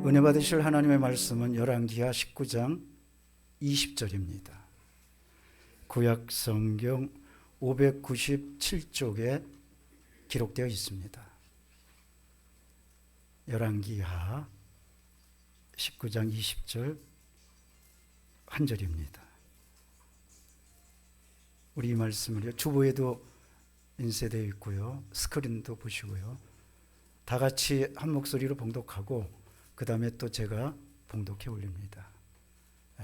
은혜 받으실 하나님의 말씀은 열왕기하 19장 20절입니다. 구약 성경 597쪽에 기록되어 있습니다. 열왕기하 19장 20절 한 절입니다. 우리 이 말씀을 주보에도 인쇄되어 있고요. 스크린도 보시고요. 다 같이 한 목소리로 봉독하고 그 다음에 또 제가 봉독해 올립니다.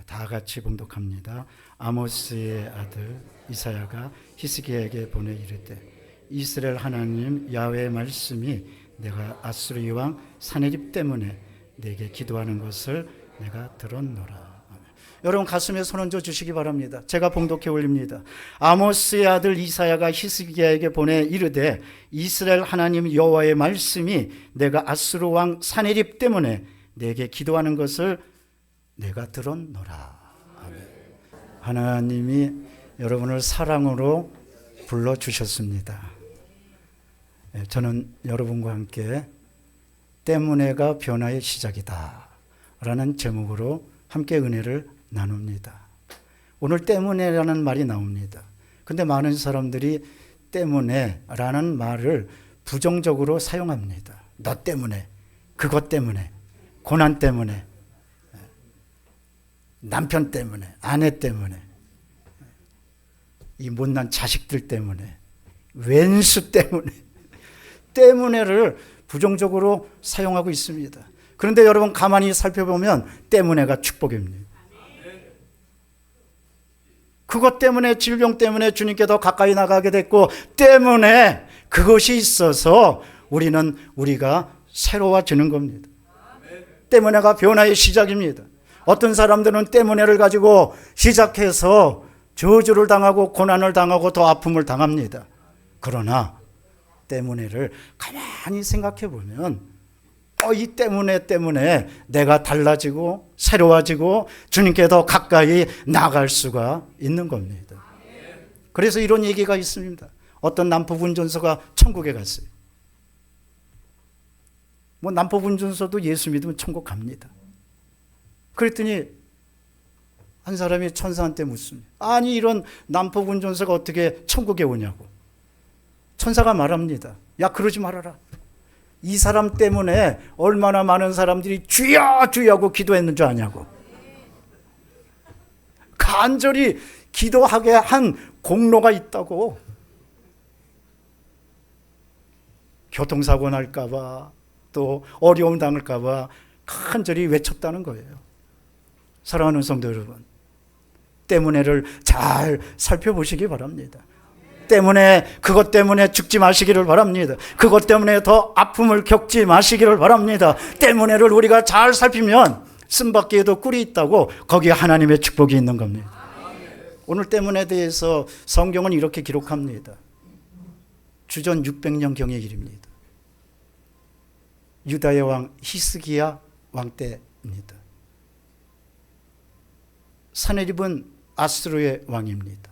다 같이 봉독합니다. 아모스의 아들 이사야가 히스기야에게 보내 이르되 이스라엘 하나님 야훼의 말씀이 내가 아수르 왕 사네립 때문에 내게 기도하는 것을 내가 들었노라. 여러분 가슴에 손 얹어 주시기 바랍니다. 제가 봉독해 올립니다. 아모스의 아들 이사야가 히스기야에게 보내 이르되 이스라엘 하나님 여호와의 말씀이 내가 아수르 왕 사네립 때문에 내게 기도하는 것을 내가 들었노라. 아멘. 하나님이 여러분을 사랑으로 불러주셨습니다. 저는 여러분과 함께 때문에가 변화의 시작이다 라는 제목으로 함께 은혜를 나눕니다. 오늘 때문에라는 말이 나옵니다. 근데 많은 사람들이 때문에 라는 말을 부정적으로 사용합니다. 너 때문에, 그것 때문에, 고난 때문에, 남편 때문에, 아내 때문에, 이 못난 자식들 때문에, 왼수 때문에, 때문에를 부정적으로 사용하고 있습니다. 그런데 여러분 가만히 살펴보면 때문에가 축복입니다. 그것 때문에, 질병 때문에 주님께 더 가까이 나가게 됐고, 때문에 그것이 있어서 우리가 새로워지는 겁니다. 때문에가 변화의 시작입니다. 어떤 사람들은 때문에를 가지고 시작해서 저주를 당하고 고난을 당하고 더 아픔을 당합니다. 그러나 때문에를 가만히 생각해 보면 이 때문에 내가 달라지고 새로워지고 주님께 더 가까이 나갈 수가 있는 겁니다. 그래서 이런 얘기가 있습니다. 어떤 남포운전소가 천국에 갔어요. 남포운전소도 예수 믿으면 천국 갑니다. 그랬더니 한 사람이 천사한테 묻습니다. 아니 이런 남포운전소가 어떻게 천국에 오냐고. 천사가 말합니다. 야 그러지 말아라. 이 사람 때문에 얼마나 많은 사람들이 주여 주여 하고 기도했는 줄 아냐고. 간절히 기도하게 한 공로가 있다고. 교통사고 날까 봐 또 어려움 당할까 봐 간절히 외쳤다는 거예요. 사랑하는 성도 여러분, 때문에를 잘 살펴보시기 바랍니다. 그것 때문에 죽지 마시기를 바랍니다. 그것 때문에 더 아픔을 겪지 마시기를 바랍니다. 때문에를 우리가 잘 살피면 쓴바퀴에도 꿀이 있다고 거기에 하나님의 축복이 있는 겁니다. 오늘 때문에 대해서 성경은 이렇게 기록합니다. 주전 600년경의 일입니다. 유다의 왕 히스기야 왕 때입니다. 사네립은 아수르의 왕입니다.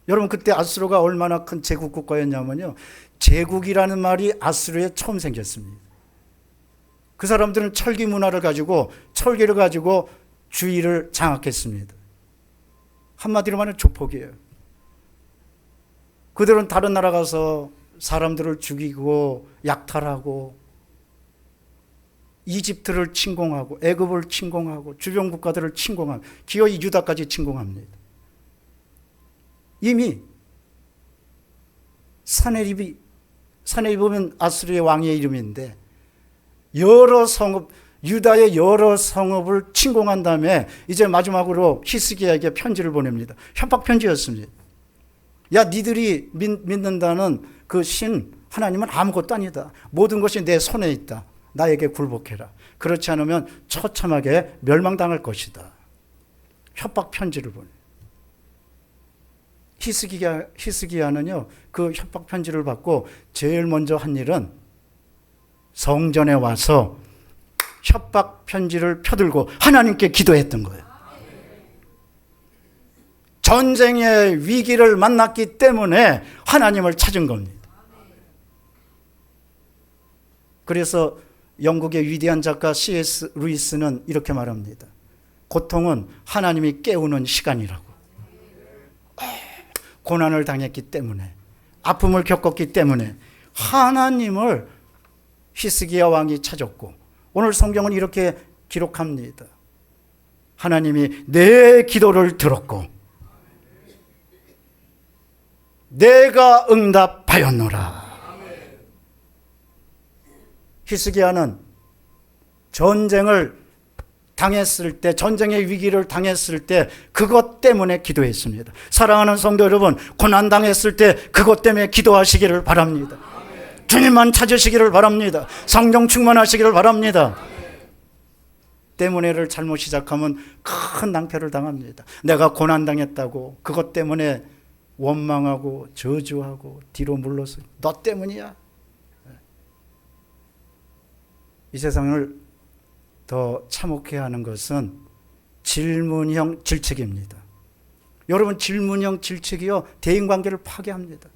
여러분 그때 아수르가 얼마나 큰 제국 국가였냐면요. 제국이라는 말이 아수르에 처음 생겼습니다. 그 사람들은 철기 문화를 가지고 철기를 가지고 주위를 장악했습니다. 한마디로 말하면 조폭이에요. 그들은 다른 나라 가서 사람들을 죽이고 약탈하고 이집트를 침공하고 애굽을 침공하고 주변 국가들을 침공하고 기어이 유다까지 침공합니다. 이미 사네립은 아수르의 왕의 이름인데 유다의 여러 성읍을 침공한 다음에 이제 마지막으로 히스기야에게 편지를 보냅니다. 협박 편지였습니다. 야 니들이 믿는다는 그 신 하나님은 아무것도 아니다. 모든 것이 내 손에 있다. 나에게 굴복해라. 그렇지 않으면 처참하게 멸망당할 것이다. 협박 편지를 보내. 히스기야는요 그 협박 편지를 받고 제일 먼저 한 일은 성전에 와서 협박 편지를 펴들고 하나님께 기도했던 거예요. 전쟁의 위기를 만났기 때문에 하나님을 찾은 겁니다. 그래서 영국의 위대한 작가 C.S. 루이스는 이렇게 말합니다. 고통은 하나님이 깨우는 시간이라고. 고난을 당했기 때문에, 아픔을 겪었기 때문에 하나님을 히스기야 왕이 찾았고, 오늘 성경은 이렇게 기록합니다. 하나님이 내 기도를 들었고 내가 응답하였노라. 히스기야는 전쟁을 당했을 때, 전쟁의 위기를 당했을 때 그것 때문에 기도했습니다. 사랑하는 성도 여러분, 고난 당했을 때 그것 때문에 기도하시기를 바랍니다. 주님만 찾으시기를 바랍니다. 성령 충만하시기를 바랍니다. 때문에를 잘못 시작하면 큰 낭패를 당합니다. 내가 고난 당했다고 그것 때문에 원망하고 저주하고 뒤로 물러서 너 때문이야. 이 세상을 더 참혹해 하는 것은 질문형 질책입니다. 여러분, 질문형 질책이요, 대인관계를 파괴합니다.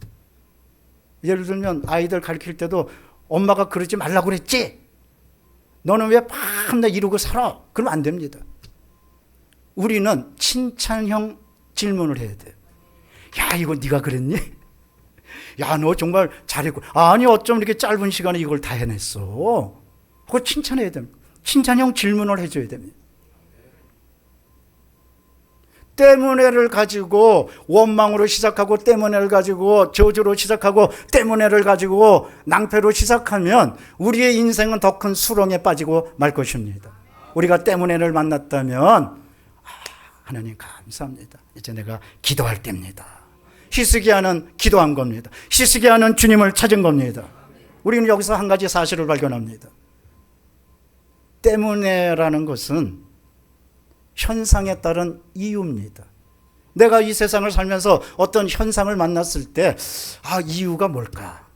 예를 들면 아이들 가르칠 때도 엄마가 그러지 말라고 그랬지? 너는 왜 밤낮 이러고 살아? 그러면 안 됩니다. 우리는 칭찬형 질문을 해야 돼요. 야, 이거 네가 그랬니? 야, 너 정말 잘했고. 아니, 어쩜 이렇게 짧은 시간에 이걸 다 해냈어? 그거 칭찬해야 됩니다. 칭찬형 질문을 해줘야 됩니다. 때문에를 가지고 원망으로 시작하고, 때문에를 가지고 저주로 시작하고, 때문에를 가지고 낭패로 시작하면 우리의 인생은 더 큰 수렁에 빠지고 말 것입니다. 우리가 때문에를 만났다면 하나님 감사합니다. 이제 내가 기도할 때입니다. 히스기야는 기도한 겁니다. 히스기야는 주님을 찾은 겁니다. 우리는 여기서 한 가지 사실을 발견합니다. 때문에라는 것은 현상에 따른 이유입니다. 내가 이 세상을 살면서 어떤 현상을 만났을 때, 이유가 뭘까?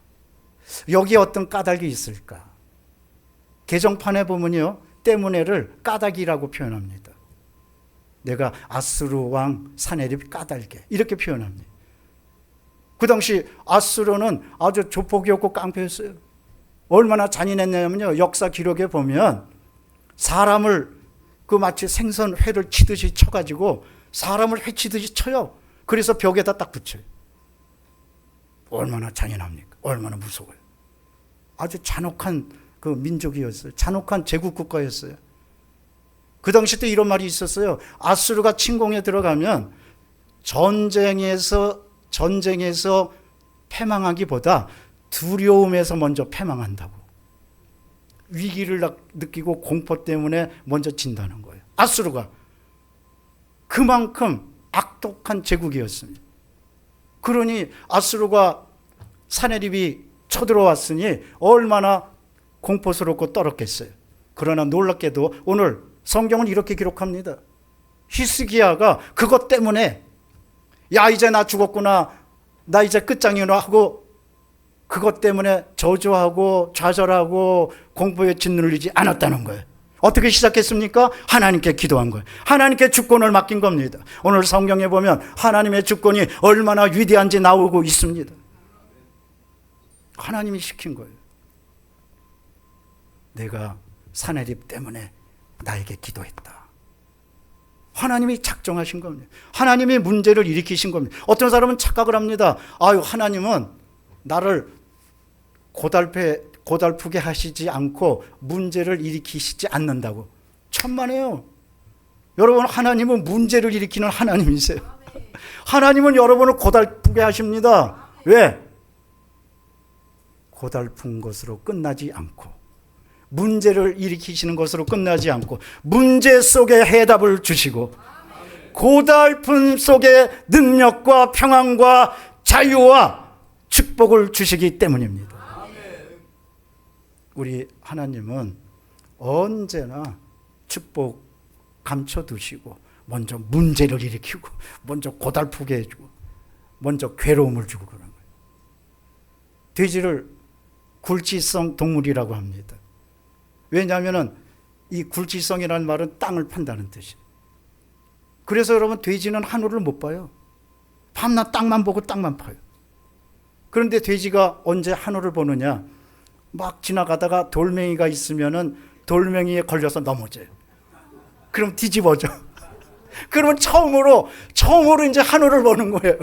여기에 어떤 까닭이 있을까? 개정판에 보면요, 때문에를 까닭이라고 표현합니다. 내가 아수르 왕 사네립 까닭에 이렇게 표현합니다. 그 당시 아수르는 아주 조폭이었고 깡패였어요. 얼마나 잔인했냐면요, 역사 기록에 보면 사람을 마치 생선 회를 치듯이 쳐가지고 사람을 회치듯이 쳐요. 그래서 벽에다 딱 붙여요. 얼마나 잔인합니까? 얼마나 무서워요. 아주 잔혹한 그 민족이었어요. 잔혹한 제국 국가였어요. 그 당시 때 이런 말이 있었어요. 아수르가 침공에 들어가면 전쟁에서 패망하기보다 두려움에서 먼저 패망한다고. 위기를 느끼고 공포 때문에 먼저 진다는 거예요. 아수르가 그만큼 악독한 제국이었습니다. 그러니 아수르가 사네립이 쳐들어왔으니 얼마나 공포스럽고 떨었겠어요. 그러나 놀랍게도 오늘 성경은 이렇게 기록합니다. 히스기야가 그것 때문에 야, 이제 나 죽었구나, 나 이제 끝장이구나 하고 그것 때문에 저주하고 좌절하고 공포에 짓눌리지 않았다는 거예요. 어떻게 시작했습니까? 하나님께 기도한 거예요. 하나님께 주권을 맡긴 겁니다. 오늘 성경에 보면 하나님의 주권이 얼마나 위대한지 나오고 있습니다. 하나님이 시킨 거예요. 내가 사네립 때문에 나에게 기도했다. 하나님이 작정하신 겁니다. 하나님이 문제를 일으키신 겁니다. 어떤 사람은 착각을 합니다. 하나님은 나를 고달프게 하시지 않고 문제를 일으키시지 않는다고. 천만에요. 여러분, 하나님은 문제를 일으키는 하나님이세요. 하나님은 여러분을 고달프게 하십니다. 왜? 고달픈 것으로 끝나지 않고, 문제를 일으키시는 것으로 끝나지 않고, 문제 속에 해답을 주시고, 고달픈 속에 능력과 평안과 자유와 축복을 주시기 때문입니다. 우리 하나님은 언제나 축복 감춰두시고 먼저 문제를 일으키고 먼저 고달프게 해주고 먼저 괴로움을 주고 그런 거예요. 돼지를 굴지성 동물이라고 합니다. 왜냐하면 이 굴지성이라는 말은 땅을 판다는 뜻이에요. 그래서 여러분, 돼지는 하늘을 못 봐요. 밤낮 땅만 보고 땅만 파요. 그런데 돼지가 언제 하늘을 보느냐? 막 지나가다가 돌멩이가 있으면은 돌멩이에 걸려서 넘어져요. 그럼 뒤집어져. 그러면 처음으로 이제 하늘을 보는 거예요.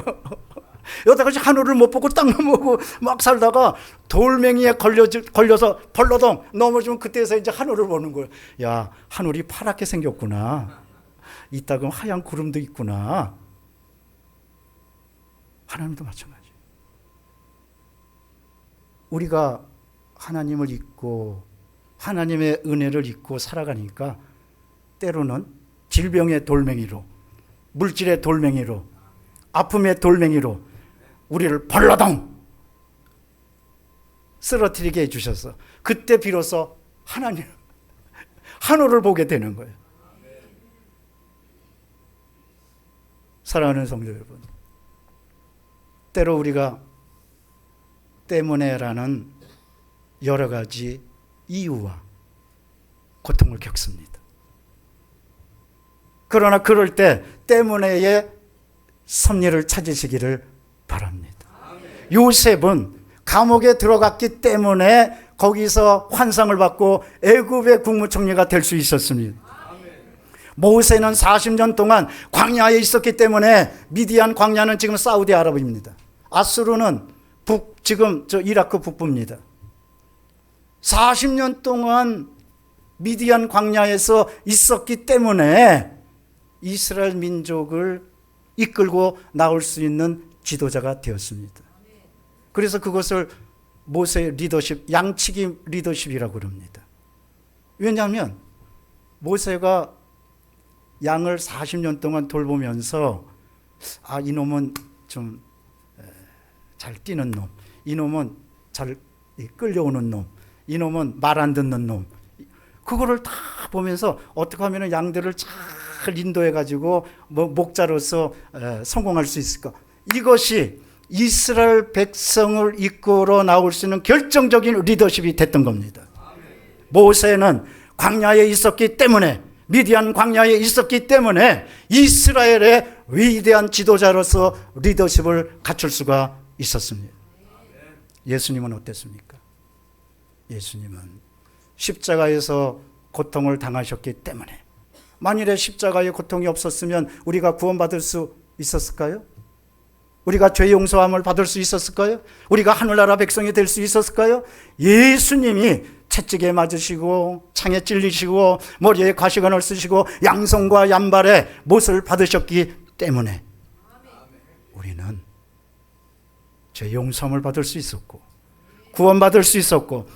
여태까지 하늘을 못 보고 땅만 보고 막 살다가 돌멩이에 걸려서 벌러덩 넘어지면 그때서 이제 하늘을 보는 거예요. 야, 하늘이 파랗게 생겼구나. 이따금 하얀 구름도 있구나. 하나님도 마찬가지. 우리가 하나님을 잊고 하나님의 은혜를 잊고 살아가니까 때로는 질병의 돌멩이로, 물질의 돌멩이로, 아픔의 돌멩이로 우리를 벌러덩 쓰러뜨리게 해주셔서 그때 비로소 하늘을 보게 되는 거예요. 사랑하는 성도 여러분, 때로 우리가 때문에라는 여러 가지 이유와 고통을 겪습니다. 그러나 그럴 때 때문에의 섭리를 찾으시기를 바랍니다. 요셉은 감옥에 들어갔기 때문에 거기서 환상을 받고 애굽의 국무총리가 될 수 있었습니다. 모세는 40년 동안 광야에 있었기 때문에 미디안 광야는 지금 사우디아라비아입니다. 아수르는 지금 이라크 북부입니다. 40년 동안 미디안 광야에서 있었기 때문에 이스라엘 민족을 이끌고 나올 수 있는 지도자가 되었습니다. 그래서 그것을 모세의 리더십, 양치기 리더십이라고 그럽니다. 왜냐하면 모세가 양을 40년 동안 돌보면서 이놈은 좀 잘 뛰는 놈, 이놈은 잘 끌려오는 놈, 이놈은 말 안 듣는 놈, 그거를 다 보면서 어떻게 하면 양들을 잘 인도해가지고 목자로서 성공할 수 있을까? 이것이 이스라엘 백성을 이끌어 나올 수 있는 결정적인 리더십이 됐던 겁니다. 모세는 광야에 있었기 때문에, 미디안 광야에 있었기 때문에 이스라엘의 위대한 지도자로서 리더십을 갖출 수가 있었습니다. 예수님은 어땠습니까? 예수님은 십자가에서 고통을 당하셨기 때문에, 만일에 십자가의 고통이 없었으면 우리가 구원받을 수 있었을까요? 우리가 죄 용서함을 받을 수 있었을까요? 우리가 하늘나라 백성이 될 수 있었을까요? 예수님이 채찍에 맞으시고 창에 찔리시고 머리에 가시관을 쓰시고 양손과 양발에 못을 받으셨기 때문에 우리는 죄 용서함을 받을 수 있었고 구원받을 수 있었고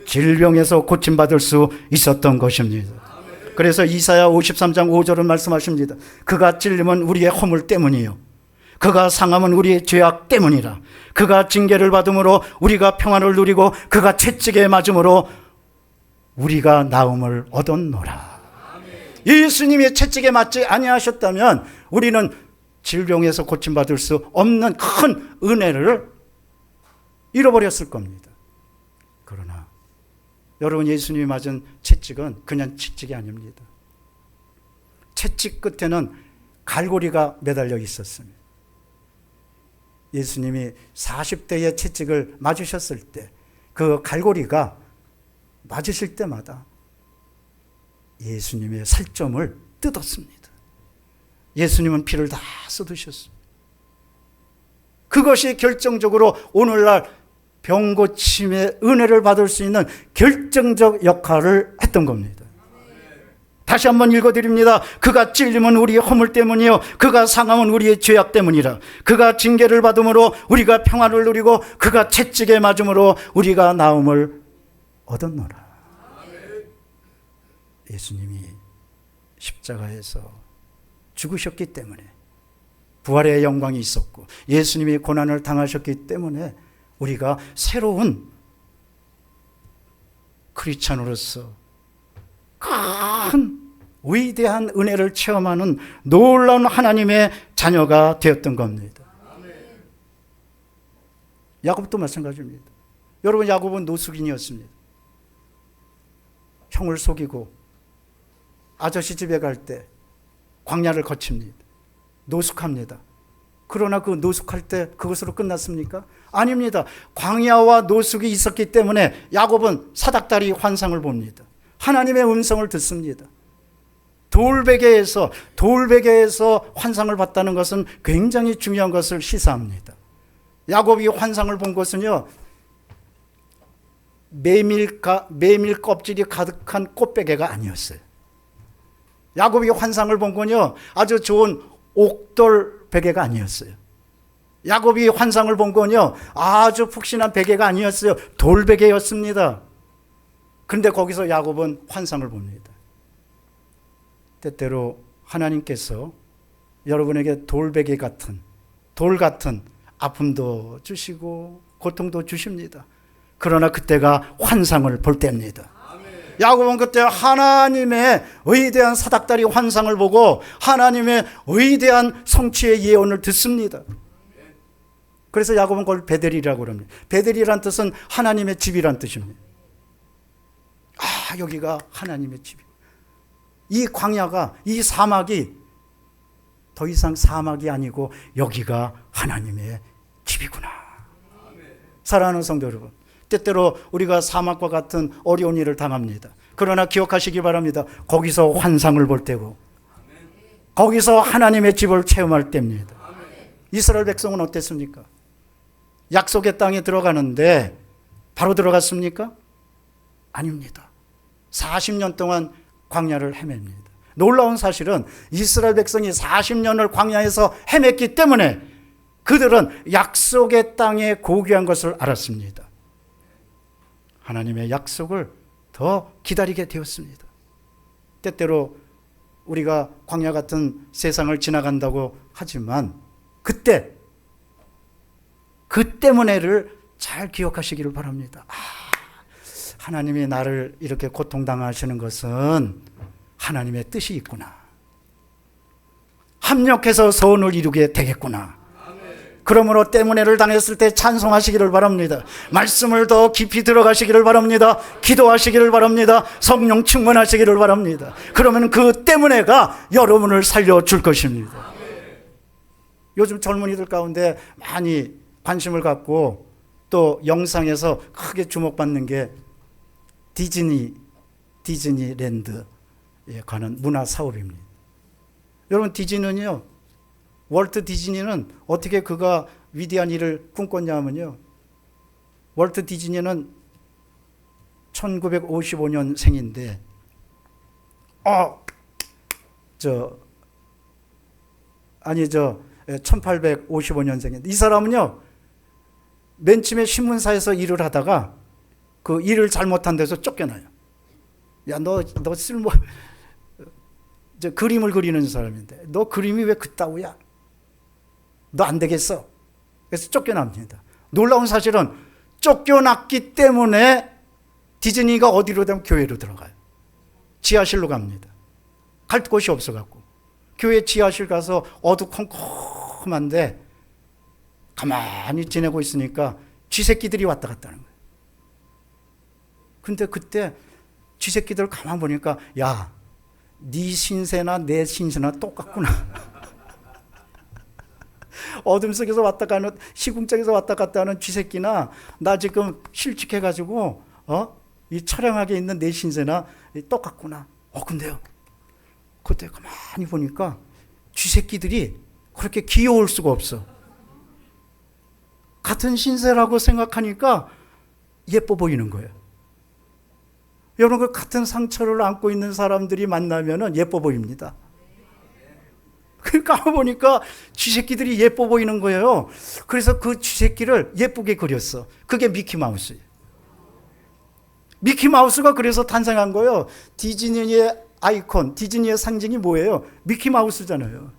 질병에서 고침받을 수 있었던 것입니다. 그래서 이사야 53장 5절은 말씀하십니다. 그가 찔림은 우리의 허물 때문이요 그가 상함은 우리의 죄악 때문이라. 그가 징계를 받음으로 우리가 평안을 누리고 그가 채찍에 맞음으로 우리가 나음을 얻었노라. 예수님이 채찍에 맞지 아니하셨다면 우리는 질병에서 고침받을 수 없는 큰 은혜를 잃어버렸을 겁니다. 그러나 여러분, 예수님이 맞은 채찍은 그냥 채찍이 아닙니다. 채찍 끝에는 갈고리가 매달려 있었습니다. 예수님이 40대의 채찍을 맞으셨을 때 그 갈고리가 맞으실 때마다 예수님의 살점을 뜯었습니다. 예수님은 피를 다 쏟으셨습니다. 그것이 결정적으로 오늘날 병고침의 은혜를 받을 수 있는 결정적 역할을 했던 겁니다. 다시 한번 읽어드립니다. 그가 찔림은 우리의 허물 때문이요 그가 상함은 우리의 죄악 때문이라. 그가 징계를 받음으로 우리가 평안을 누리고 그가 채찍에 맞음으로 우리가 나음을 얻었노라. 예수님이 십자가에서 죽으셨기 때문에 부활의 영광이 있었고 예수님이 고난을 당하셨기 때문에 우리가 새로운 크리스찬으로서 큰 위대한 은혜를 체험하는 놀라운 하나님의 자녀가 되었던 겁니다. 야곱도 마찬가지입니다. 여러분, 야곱은 노숙인이었습니다. 형을 속이고 아저씨 집에 갈 때 광야를 거칩니다. 노숙합니다. 그러나 그 노숙할 때 그것으로 끝났습니까? 아닙니다. 광야와 노숙이 있었기 때문에 야곱은 사닥다리 환상을 봅니다. 하나님의 음성을 듣습니다. 돌베개에서 환상을 봤다는 것은 굉장히 중요한 것을 시사합니다. 야곱이 환상을 본 것은요, 메밀 껍질이 가득한 꽃베개가 아니었어요. 야곱이 환상을 본 건요, 아주 좋은 옥돌 베개가 아니었어요. 야곱이 환상을 본 건요, 아주 푹신한 베개가 아니었어요. 돌베개였습니다. 그런데 거기서 야곱은 환상을 봅니다. 때때로 하나님께서 여러분에게 돌베개 같은, 돌 같은 아픔도 주시고 고통도 주십니다. 그러나 그때가 환상을 볼 때입니다. 야곱은 그때 하나님의 위대한 사닥다리 환상을 보고 하나님의 위대한 성취의 예언을 듣습니다. 그래서 야곱은 그걸 베델이라고 합니다. 베델이란 뜻은 하나님의 집이란 뜻입니다. 아, 여기가 하나님의 집이야. 이 광야가, 이 사막이 더 이상 사막이 아니고 여기가 하나님의 집이구나. 사랑하는 성도 여러분, 때때로 우리가 사막과 같은 어려운 일을 당합니다. 그러나 기억하시기 바랍니다. 거기서 환상을 볼 때고 거기서 하나님의 집을 체험할 때입니다. 이스라엘 백성은 어땠습니까? 약속의 땅에 들어가는데 바로 들어갔습니까? 아닙니다. 40년 동안 광야를 헤맵니다. 놀라운 사실은 이스라엘 백성이 40년을 광야에서 헤맸기 때문에 그들은 약속의 땅에 고귀한 것을 알았습니다. 하나님의 약속을 더 기다리게 되었습니다. 때때로 우리가 광야 같은 세상을 지나간다고 하지만 그 때문에를 잘 기억하시기를 바랍니다. 하나님이 나를 이렇게 고통당하시는 것은 하나님의 뜻이 있구나. 합력해서 소원을 이루게 되겠구나. 그러므로 때문에를 당했을 때 찬송하시기를 바랍니다. 말씀을 더 깊이 들어가시기를 바랍니다. 기도하시기를 바랍니다. 성령 충만하시기를 바랍니다. 그러면 그 때문에가 여러분을 살려줄 것입니다. 요즘 젊은이들 가운데 많이 관심을 갖고 또 영상에서 크게 주목받는 게 디즈니랜드에 관한 문화 사업입니다. 여러분, 디즈니는요, 월트 디즈니는 어떻게 그가 위대한 일을 꿈꿨냐면요, 월트 디즈니는 1955년 생인데 1855년생인데 이 사람은요, 맨 처음에 신문사에서 일을 하다가 그 일을 잘못한 데서 쫓겨나요. 야, 너 그림을 그리는 사람인데 너 그림이 왜 그따구야? 너 안 되겠어. 그래서 쫓겨납니다. 놀라운 사실은 쫓겨났기 때문에 디즈니가 어디로 되면 교회로 들어가요. 지하실로 갑니다. 갈 곳이 없어갖고 교회 지하실 가서 어두컴컴한데 가만히 지내고 있으니까 쥐새끼들이 왔다 갔다 하는 거예요. 근데 그때 쥐새끼들 가만 보니까, 야, 네 신세나 내 신세나 똑같구나. 어둠 속에서 왔다 가는, 시궁창에서 왔다 갔다 하는 쥐새끼나 나 지금 실직해가지고 이 처량하게 있는 내 신세나 똑같구나. 근데요, 그때 가만히 보니까 쥐새끼들이 그렇게 귀여울 수가 없어. 같은 신세라고 생각하니까 예뻐 보이는 거예요. 여러분, 그 같은 상처를 안고 있는 사람들이 만나면 예뻐 보입니다. 그러니까 보니까 쥐새끼들이 예뻐 보이는 거예요. 그래서 그 쥐새끼를 예쁘게 그렸어. 그게 미키마우스예요. 미키마우스가 그래서 탄생한 거예요. 디즈니의 아이콘, 디즈니의 상징이 뭐예요? 미키마우스잖아요.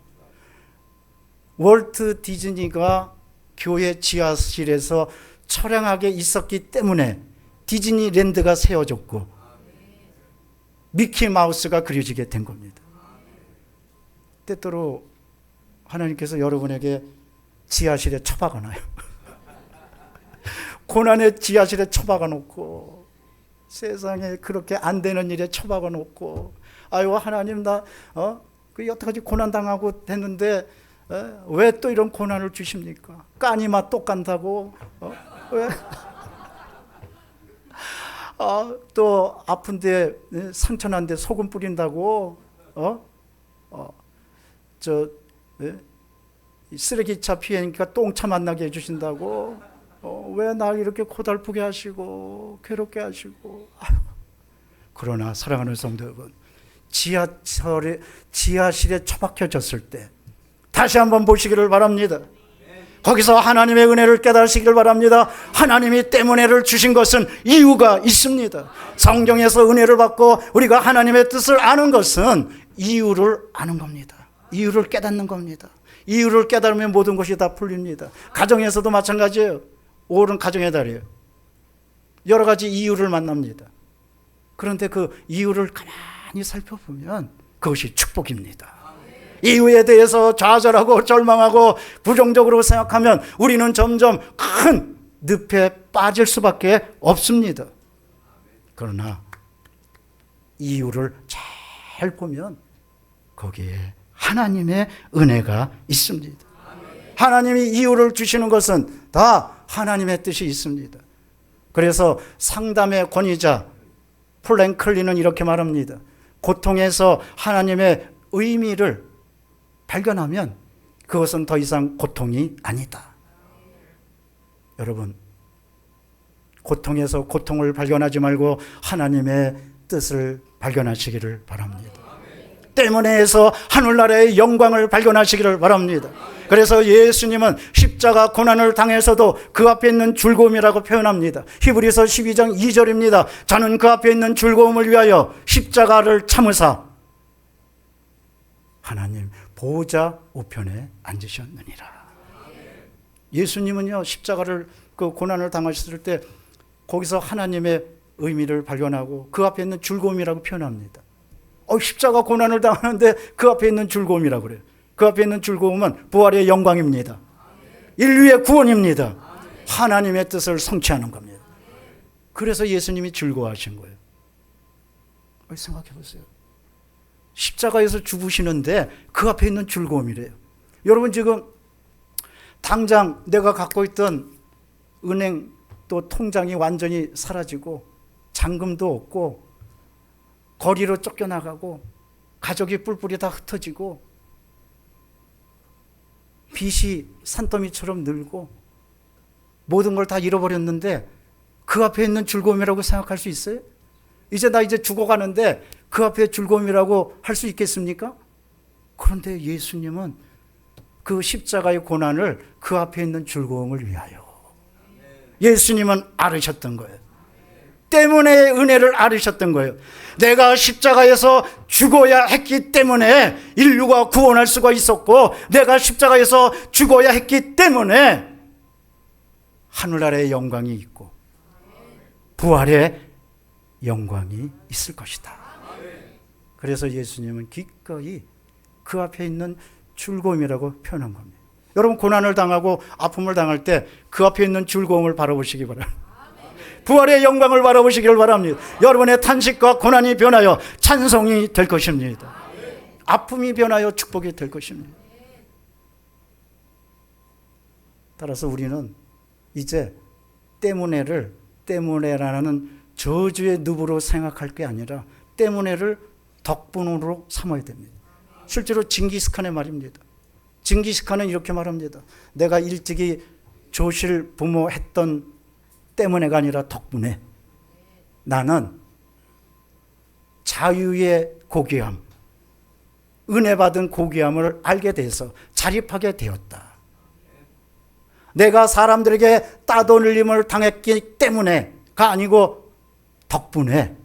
월트 디즈니가 교회 지하실에서 처량하게 있었기 때문에 디즈니랜드가 세워졌고 미키마우스가 그려지게 된 겁니다. 때때로 하나님께서 여러분에게 지하실에 처박아 놔요. 고난의 지하실에 처박아 놓고 세상에 그렇게 안 되는 일에 처박아 놓고, 아유 하나님 나 어떻게까지 고난 당하고 됐는데 왜 또 이런 고난을 주십니까? 까니맛 또 깐다고? 왜? 또 아픈데 상처난데 소금 뿌린다고? 쓰레기차 피해니까 똥차 만나게 해주신다고? 왜 날 이렇게 고달프게 하시고 괴롭게 하시고? 그러나 사랑하는 성도 여러분, 지하실에 처박혀졌을 때 다시 한번 보시기를 바랍니다. 거기서 하나님의 은혜를 깨달으시기를 바랍니다. 하나님이 때문에를 주신 것은 이유가 있습니다. 성경에서 은혜를 받고 우리가 하나님의 뜻을 아는 것은 이유를 아는 겁니다. 이유를 깨닫는 겁니다. 이유를 깨달으면 모든 것이 다 풀립니다. 가정에서도 마찬가지예요. 5월은 가정의 달이에요. 여러 가지 이유를 만납니다. 그런데 그 이유를 가만히 살펴보면 그것이 축복입니다. 이유에 대해서 좌절하고 절망하고 부정적으로 생각하면 우리는 점점 큰 늪에 빠질 수밖에 없습니다. 그러나 이유를 잘 보면 거기에 하나님의 은혜가 있습니다. 하나님이 이유를 주시는 것은 다 하나님의 뜻이 있습니다. 그래서 상담의 권위자 플랭클린은 이렇게 말합니다. 고통에서 하나님의 의미를 발견하면 그것은 더 이상 고통이 아니다. 여러분, 고통에서 고통을 발견하지 말고 하나님의 뜻을 발견하시기를 바랍니다. 때문에에서 하늘나라의 영광을 발견하시기를 바랍니다. 그래서 예수님은 십자가 고난을 당해서도 그 앞에 있는 즐거움이라고 표현합니다. 히브리서 12장 2절입니다. 저는 그 앞에 있는 즐거움을 위하여 십자가를 참으사 하나님 보좌 우편에 앉으셨느니라. 예수님은요, 십자가를 그 고난을 당하셨을 때 거기서 하나님의 의미를 발견하고 그 앞에 있는 즐거움이라고 표현합니다. 십자가 고난을 당하는데 그 앞에 있는 즐거움이라고 그래요. 그 앞에 있는 즐거움은 부활의 영광입니다. 인류의 구원입니다. 하나님의 뜻을 성취하는 겁니다. 그래서 예수님이 즐거워하신 거예요. 생각해 보세요. 십자가에서 죽으시는데 그 앞에 있는 즐거움이래요. 여러분, 지금 당장 내가 갖고 있던 은행 또 통장이 완전히 사라지고 잔금도 없고 거리로 쫓겨나가고 가족이 뿔뿔이 다 흩어지고 빚이 산더미처럼 늘고 모든 걸 다 잃어버렸는데 그 앞에 있는 즐거움이라고 생각할 수 있어요? 이제 죽어가는데 그 앞에 즐거움이라고 할 수 있겠습니까? 그런데 예수님은 그 십자가의 고난을 그 앞에 있는 즐거움을 위하여 예수님은 앓으셨던 거예요. 때문에 은혜를 앓으셨던 거예요. 내가 십자가에서 죽어야 했기 때문에 인류가 구원할 수가 있었고, 내가 십자가에서 죽어야 했기 때문에 하늘나라의 영광이 있고 부활의 영광이 있을 것이다. 그래서 예수님은 기꺼이 그 앞에 있는 즐거움이라고 표현한 겁니다. 여러분, 고난을 당하고 아픔을 당할 때 그 앞에 있는 즐거움을 바라보시기 바랍니다. 부활의 영광을 바라보시기를 바랍니다. 여러분의 탄식과 고난이 변하여 찬송이 될 것입니다. 아픔이 변하여 축복이 될 것입니다. 따라서 우리는 이제 때문에라는 저주의 늪으로 생각할 게 아니라 때문에를 덕분으로 삼아야 됩니다. 실제로 징기스칸의 말입니다. 징기스칸은 이렇게 말합니다. 내가 일찍이 조실 부모했던 때문에가 아니라 덕분에 나는 자유의 고귀함, 은혜 받은 고귀함을 알게 돼서 자립하게 되었다. 내가 사람들에게 따돌림을 당했기 때문에가 아니고 덕분에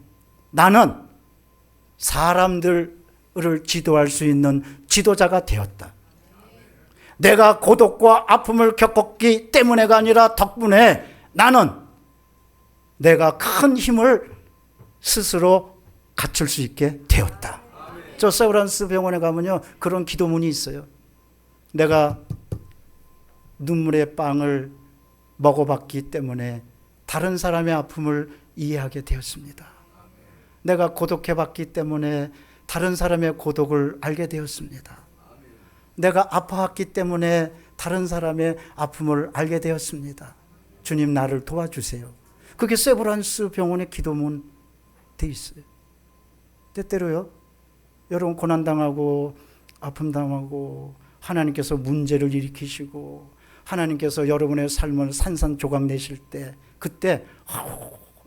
나는 사람들을 지도할 수 있는 지도자가 되었다. 내가 고독과 아픔을 겪었기 때문에가 아니라 덕분에 나는 내가 큰 힘을 스스로 갖출 수 있게 되었다. 저 세브란스 병원에 가면요, 그런 기도문이 있어요. 내가 눈물의 빵을 먹어봤기 때문에 다른 사람의 아픔을 이해하게 되었습니다. 내가 고독해봤기 때문에 다른 사람의 고독을 알게 되었습니다. 내가 아파왔기 때문에 다른 사람의 아픔을 알게 되었습니다. 주님 나를 도와주세요. 그게 세브란스 병원의 기도문 돼 있어요. 때때로요, 여러분 고난당하고 아픔당하고 하나님께서 문제를 일으키시고 하나님께서 여러분의 삶을 산산조각 내실 때 그때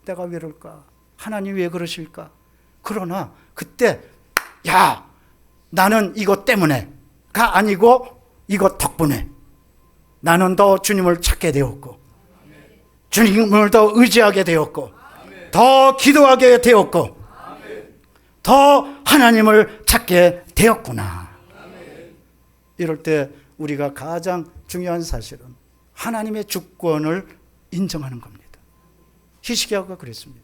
내가 왜 이럴까? 하나님 왜 그러실까? 그러나 그때 야, 나는 이것 때문에가 아니고 이것 덕분에 나는 더 주님을 찾게 되었고 주님을 더 의지하게 되었고 더 기도하게 되었고 더 하나님을 찾게 되었구나. 이럴 때 우리가 가장 중요한 사실은 하나님의 주권을 인정하는 겁니다. 히스기야가 그랬습니다.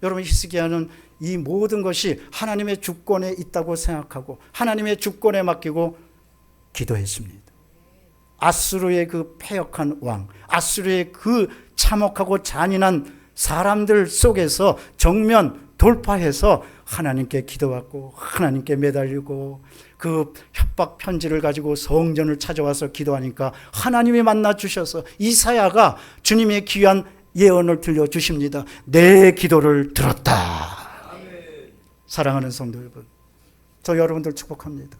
여러분, 히스기야는 이 모든 것이 하나님의 주권에 있다고 생각하고 하나님의 주권에 맡기고 기도했습니다. 아수르의 그 패역한 왕, 아수르의 그 참혹하고 잔인한 사람들 속에서 정면 돌파해서 하나님께 기도하고 하나님께 매달리고 그 협박 편지를 가지고 성전을 찾아와서 기도하니까 하나님이 만나 주셔서 이사야가 주님의 귀한 예언을 들려주십니다. 내 기도를 들었다. 사랑하는 성도 여러분, 저 여러분들 축복합니다.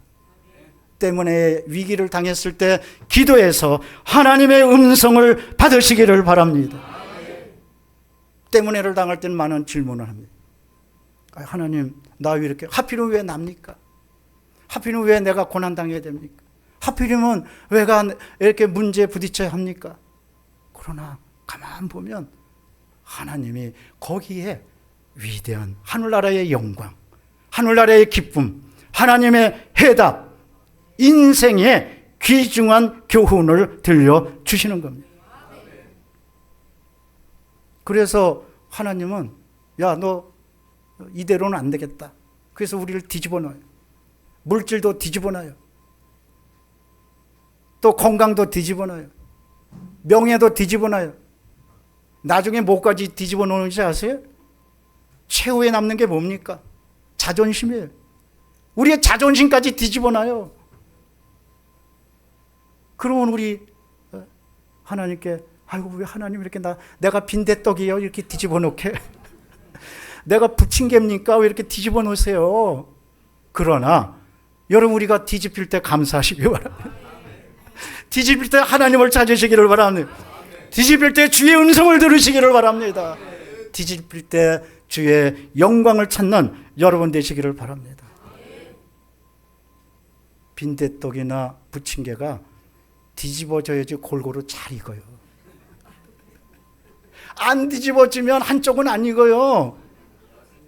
때문에 위기를 당했을 때 기도해서 하나님의 음성을 받으시기를 바랍니다. 때문에를 당할 때는 많은 질문을 합니다. 하나님, 나 왜 이렇게, 하필이면 왜 납니까? 하필이면 왜 내가 고난당해야 됩니까? 하필이면 왜가 이렇게 문제에 부딪혀야 합니까? 그러나 가만 보면 하나님이 거기에 위대한 하늘나라의 영광, 하늘나라의 기쁨, 하나님의 해답, 인생의 귀중한 교훈을 들려주시는 겁니다. 그래서 하나님은 야, 너 이대로는 안 되겠다. 그래서 우리를 뒤집어 놔요. 물질도 뒤집어 놔요. 또 건강도 뒤집어 놔요. 명예도 뒤집어 놔요. 나중에 뭐까지 뒤집어 놓는지 아세요? 최후에 남는 게 뭡니까? 자존심이에요. 우리의 자존심까지 뒤집어 놔요. 그러면 우리 하나님께 아이고 왜 하나님 이렇게 내가 빈대떡이에요 이렇게 뒤집어 놓게 내가 부침개입니까 왜 이렇게 뒤집어 놓으세요. 그러나 여러분, 우리가 뒤집힐 때 감사하시기 바랍니다. 뒤집힐 때 하나님을 찾으시기를 바랍니다. 뒤집힐 때 주의 음성을 들으시기를 바랍니다. 뒤집힐 때 주의 영광을 찾는 여러분 되시기를 바랍니다. 빈대떡이나 부침개가 뒤집어져야지 골고루 잘 익어요. 안 뒤집어지면 한쪽은 안 익어요.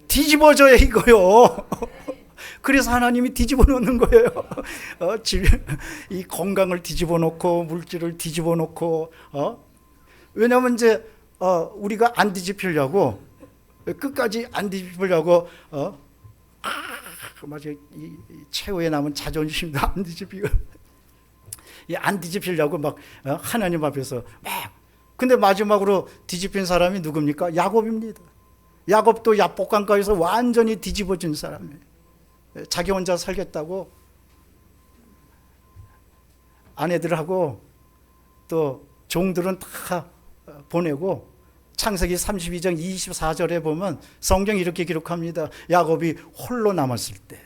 뒤집어져야 익어요. 그래서 하나님이 뒤집어 놓는 거예요. 이 건강을 뒤집어 놓고 물질을 뒤집어 놓고 왜냐하면 이제 우리가 안 뒤집히려고 끝까지 안 뒤집히려고 맞아, 이 최후에 남은 자존심도 안 뒤집히고 안 뒤집히려고 막 하나님 앞에서 막. 근데 마지막으로 뒤집힌 사람이 누굽니까? 야곱입니다. 야곱도 야복강가에서 완전히 뒤집어진 사람이에요. 자기 혼자 살겠다고 아내들하고 또 종들은 다 보내고 창세기 32장 24절에 보면 성경이 이렇게 기록합니다. 야곱이 홀로 남았을 때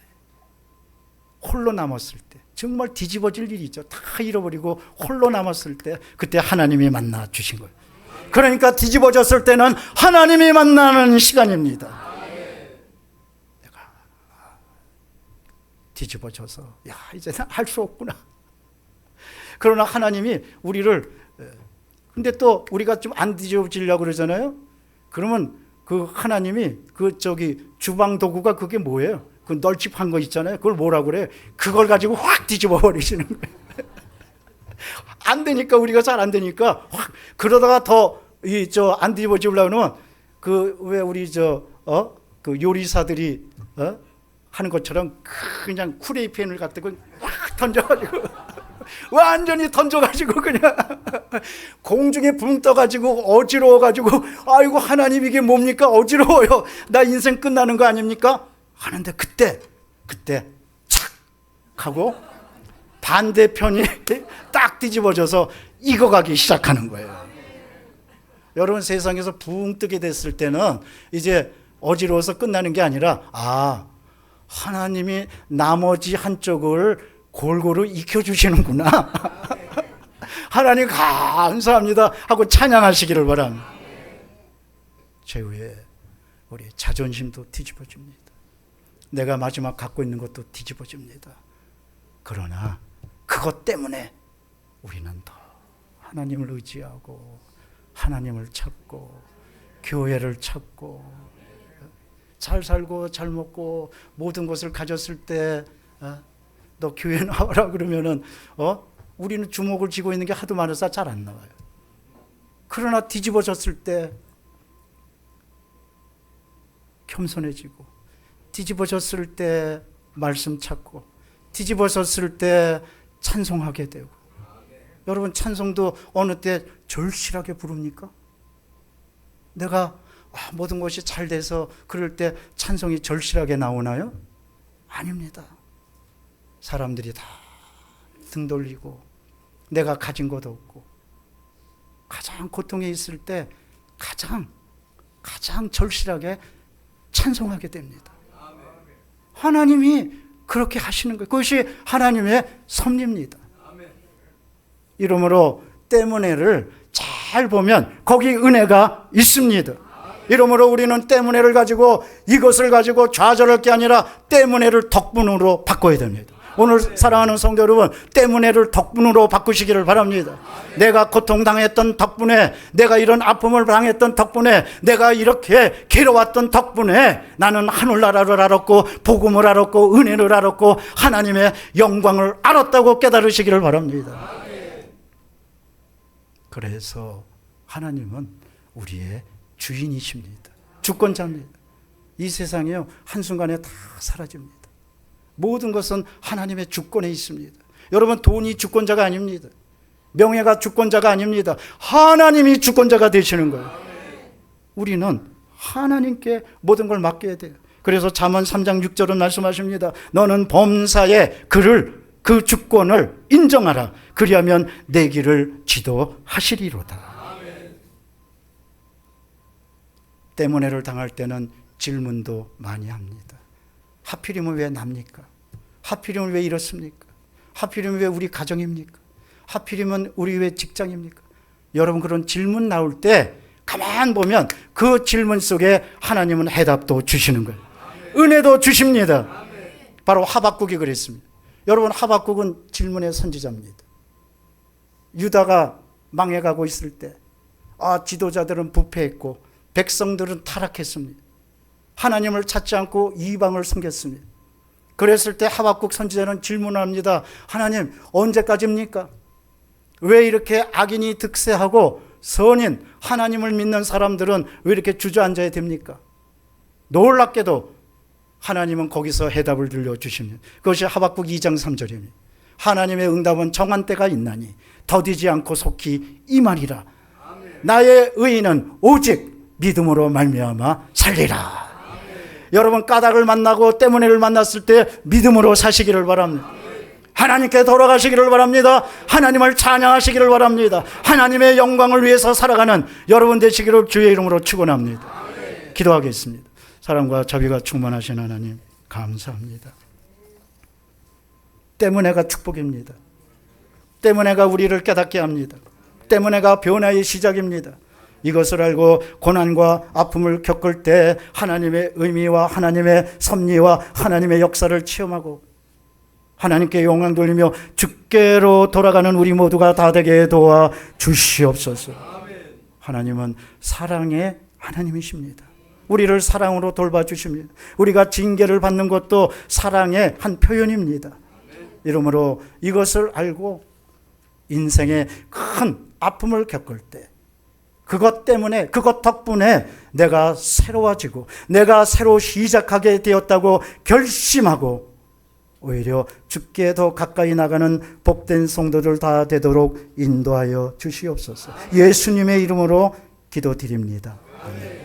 정말 뒤집어질 일이 있죠. 다 잃어버리고 홀로 남았을 때 그때 하나님이 만나 주신 거예요. 그러니까 뒤집어졌을 때는 하나님이 만나는 시간입니다. 내가 뒤집어져서 야 이제는 할 수 없구나. 그러나 하나님이 우리를 근데 또 우리가 좀 안 뒤집어지려고 그러잖아요. 그러면 그 하나님이 그 주방 도구가 그게 뭐예요? 그 널찍한 거 있잖아요. 그걸 뭐라고 그래? 그걸 가지고 확 뒤집어 버리시는 거예요. 안 되니까 우리가 잘 안 되니까 확 그러다가 더 안 뒤집어지려고 그러면 그 왜 우리 그 요리사들이 하는 것처럼 그냥 쿠레이팬을 갖다가 확 던져가지고 완전히 던져가지고 그냥 공중에 붕 떠가지고 어지러워가지고 아이고 하나님 이게 뭡니까 어지러워요 나 인생 끝나는 거 아닙니까 하는데 그때 착 하고 반대편이 딱 뒤집어져서 익어가기 시작하는 거예요. 여러분, 세상에서 붕 뜨게 됐을 때는 이제 어지러워서 끝나는 게 아니라 하나님이 나머지 한쪽을 골고루 익혀주시는구나. 하나님 감사합니다 하고 찬양하시기를 바랍니다. 최후에 우리 자존심도 뒤집어집니다. 내가 마지막 갖고 있는 것도 뒤집어집니다. 그러나 그것 때문에 우리는 더 하나님을 의지하고 하나님을 찾고 교회를 찾고 잘 살고 잘 먹고 모든 것을 가졌을 때 너 교회 나와라 그러면은 우리는 주먹을 쥐고 있는 게 하도 많아서 잘 안 나와요. 그러나 뒤집어졌을 때 겸손해지고, 뒤집어졌을 때 말씀 찾고, 뒤집어졌을 때 찬송하게 되고. 여러분, 찬송도 어느 때 절실하게 부릅니까? 내가 모든 것이 잘 돼서 그럴 때 찬송이 절실하게 나오나요? 아닙니다. 사람들이 다 등 돌리고 내가 가진 것도 없고 가장 고통에 있을 때 가장 절실하게 찬송하게 됩니다. 하나님이 그렇게 하시는 거예요. 그것이 하나님의 섭리입니다. 이러므로 때문에를 잘 보면 거기 은혜가 있습니다. 이러므로 우리는 때문에를 가지고 이것을 가지고 좌절할 게 아니라 때문에를 덕분으로 바꿔야 됩니다. 오늘 사랑하는 성도 여러분, 때문에를 덕분으로 바꾸시기를 바랍니다. 내가 고통당했던 덕분에, 내가 이런 아픔을 당했던 덕분에, 내가 이렇게 괴로웠던 덕분에 나는 하늘나라를 알았고 복음을 알았고 은혜를 알았고 하나님의 영광을 알았다고 깨달으시기를 바랍니다. 그래서 하나님은 우리의 주인이십니다. 주권자입니다. 이 세상이요, 한순간에 다 사라집니다. 모든 것은 하나님의 주권에 있습니다. 여러분, 돈이 주권자가 아닙니다. 명예가 주권자가 아닙니다. 하나님이 주권자가 되시는 거예요. 우리는 하나님께 모든 걸 맡겨야 돼요. 그래서 잠언 3장 6절은 말씀하십니다. 너는 범사에 그 주권을 인정하라. 그리하면 내 길을 지도하시리로다. 때문에를 당할 때는 질문도 많이 합니다. 하필이면 왜 납니까? 하필이면 왜 이렇습니까? 하필이면 왜 우리 가정입니까? 하필이면 우리 왜 직장입니까? 여러분, 그런 질문 나올 때 가만 보면 그 질문 속에 하나님은 해답도 주시는 거예요. 은혜도 주십니다. 바로 하박국이 그랬습니다. 여러분, 하박국은 질문의 선지자입니다. 유다가 망해가고 있을 때 지도자들은 부패했고 백성들은 타락했습니다. 하나님을 찾지 않고 이방을 섬겼습니다. 그랬을 때 하박국 선지자는 질문합니다. 하나님, 언제까지입니까? 왜 이렇게 악인이 득세하고 선인 하나님을 믿는 사람들은 왜 이렇게 주저앉아야 됩니까? 놀랍게도 하나님은 거기서 해답을 들려주십니다. 그것이 하박국 2장 3절입니다. 하나님의 응답은 정한 때가 있나니 더디지 않고 속히 임하리라. 나의 의인은 오직 믿음으로 말미암아 살리라. 여러분, 까닭을 만나고 때문에를 만났을 때 믿음으로 사시기를 바랍니다. 하나님께 돌아가시기를 바랍니다. 하나님을 찬양하시기를 바랍니다. 하나님의 영광을 위해서 살아가는 여러분 되시기를 주의 이름으로 축원합니다. 기도하겠습니다. 사랑과 자비가 충만하신 하나님, 감사합니다. 때문에가 축복입니다. 때문에가 우리를 깨닫게 합니다. 때문에가 변화의 시작입니다. 이것을 알고 고난과 아픔을 겪을 때 하나님의 의미와 하나님의 섭리와 하나님의 역사를 체험하고 하나님께 영광 돌리며 주께로 돌아가는 우리 모두가 다 되게 도와 주시옵소서. 하나님은 사랑의 하나님이십니다. 우리를 사랑으로 돌봐주십니다. 우리가 징계를 받는 것도 사랑의 한 표현입니다. 이러므로 이것을 알고 인생의 큰 아픔을 겪을 때 그것 때문에, 그것 덕분에 내가 새로워지고 내가 새로 시작하게 되었다고 결심하고 오히려 주께 더 가까이 나가는 복된 성도들 다 되도록 인도하여 주시옵소서. 예수님의 이름으로 기도드립니다. 아멘.